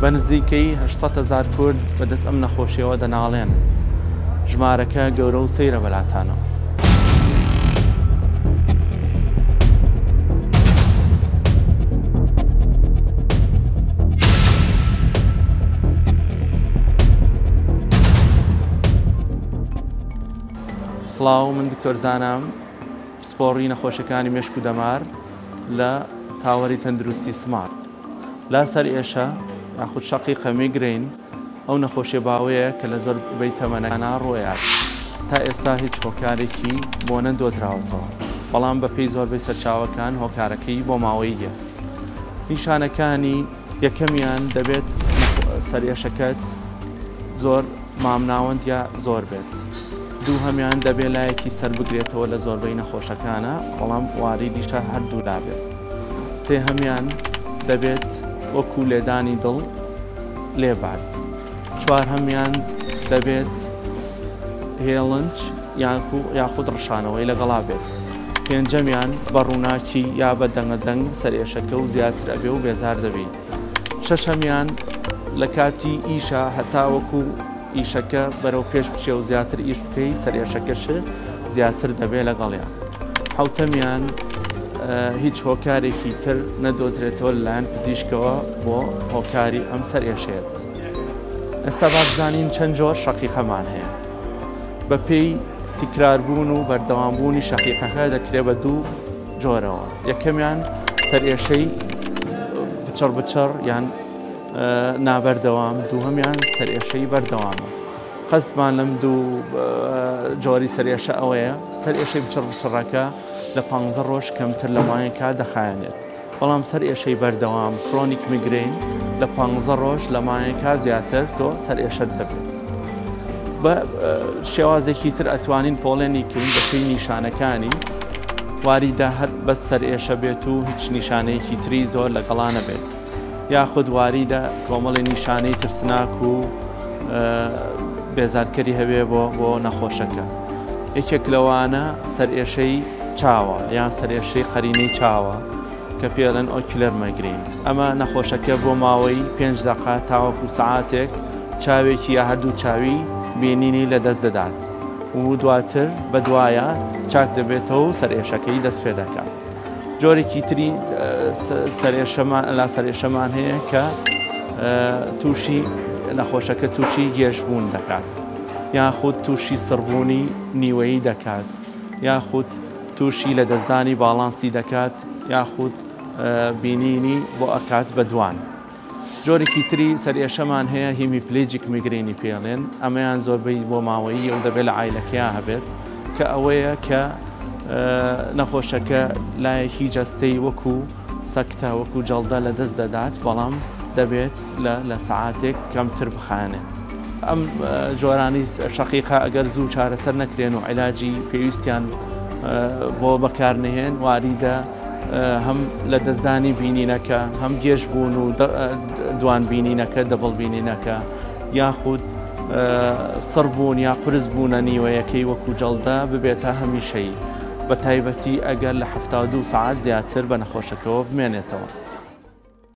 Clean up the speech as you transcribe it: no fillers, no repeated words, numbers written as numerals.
بە نزیکەی 800,000 کورد بەدەست ئەم نەخۆشیەوە دەناڵێن. ژمارەکە گەورە و سەیرە بەلاتانەوە. سڵاو، من دکتۆر زانام، پسپۆڕی نەخۆشیەکانی مێشک و دەمار لە تاوەری تەندروستی سمار. لا سەر ئێشە یاخود شەقیقە میگرین ئەو نەخۆشیە باوەیە کە لە زۆر بەی تەمەنەکانە ڕۆیات. تا ئێستا هیچ هۆکارێکی بۆ نەدۆزراوەتەوە، بەڵام بەپێی زۆربەی سەرچاوەکان هۆکارەکەی بۆ ماوەیە. نیشانەکانی یەکەمیان دەبێت سەرئێشەکەت زۆر مامناوەند یا زۆر بێت. دووهەمیان دەبێت لایەکی سەر بگرێتەوە لە زۆربەی نەخۆشەکانە، بەڵام واریدیشە هەردوو دابێت. سێهەمیان دەبێت وەکو لێدانی دڵ لێبات. چوارهەمیان دەبێت هێڵنج یاخود ڕشانەوەی لەگەڵا بێت. پێنجەمیان بە ڕووناکی یا بە دەنگەدەنگ سەرئێشەکە و زیاتر ئەبێ و بێزار دەبێت. شەشەمیان لە کاتی ئیشە هەتا وەکو ئیشەکە بەرەو پێش بچێ و زیاتر ئیش بکەی سەرئێشەکەش زیاتر دەبێت لەگەڵیان. حوتەمیان هیچ هۆکارێکی تر نەدۆزرێتەوە لەلایەن پزیشکەوە بۆ هۆکاری ئەم سەرئێشەیەت. ئێستا با بزانین چەند جۆر شەقیقەمان هەیە. بە پێی تیکراربوون و بەردەوامبوونی شەقیقەکە دەکرێت بە دوو جۆرەوە. یەکەمیان سەرئێشەی بچڕ بچڕ یان نابەردەوام، دووهەمیان سەرئێشەی بەردەوامە. قەستمان لەم دوو جۆری سەرئێشە ئەوەیە سەرئێشەی بچڕ بچڕەکە لە 15 ڕۆژ کەمتر لە مایەکە دەخایەنێت، بەڵام سەرئێشەی بەردەوام کرۆنیک میگرین لە 15 ڕۆژ لە مایەکە زیاتر تۆ سەرئێشەت دەبێت. بە شێوازێکی تر ئەتوانین پۆڵێنی کەین بەپێی نیشانەکانی واریدا هەر بەس سەرئێشە بێت و هیچ نیشانەیەکی تری زۆر لەگەڵا نەبێت، یاخود واریدە کۆمەڵی نیشانەی ترسناک و بێزارکەری هەبێ بۆ نەخۆشەکە. یەکێک لەوانە سەرئێشەی چاوە یان سەرئێشەی قەرینەی چاوە کە پێڵێن ئۆکیلەر مایگرین. ئەمە نەخۆشەکە بۆ ماوەی 5 دقە تاوەکو سەعاتێک چاوێکی یا هەردوو چاوی بینینی لەدەست دەدات و دواتر بە دوایە چاک دەبێتەوە و سەرئێشەکەی دەست پێ دەکات. جۆرێکی تری سەرئێشەمان هەیە کە تووشی نەخۆشەکە تووشی گێژبوون دەکات، یاخود تووشی سڕبوونی نیوەیی دەکات، یاخود تووشی لە دەستدانی باڵانسی دەکات، یاخود بینینی بۆ ئەکات بە دوان. جۆرێکی تری سەرئێشەمان هەیە هیمیپلیجیک میگرینی پێڵێن، ئەمەیان زۆربەی بۆ ماوەیی ئەو دەبێت لە عایلەکەیان هەبێت کە ئەوەیە کە نەخۆشەکە لایەکی جەستەی وەکو سەکتە وەکو جەڵدە لە دەست دەدات، بەڵام دەبێت لە سەعاتێک کەمتر بخانێت. ئەم جۆرانی شەقیقە ئەگەر زوو چارەسەر نەکرێن و عیلاجی پێویستیان بۆ بەکارنهێن واریدە هەم لە دەستدانی بینینەکە، هەم گێژبوون و دوان بینینەکە دەبڵ بینینەکە، یاخود سڕبوون یا قرسبوونە نیوەیەکەی وەکو جەڵدە ببێتە هەمیشەیی، بە تایبەتی ئەگەر لە 72 ساعات زیاتر بە نەخۆشەکەەوە بمێنێتەوە.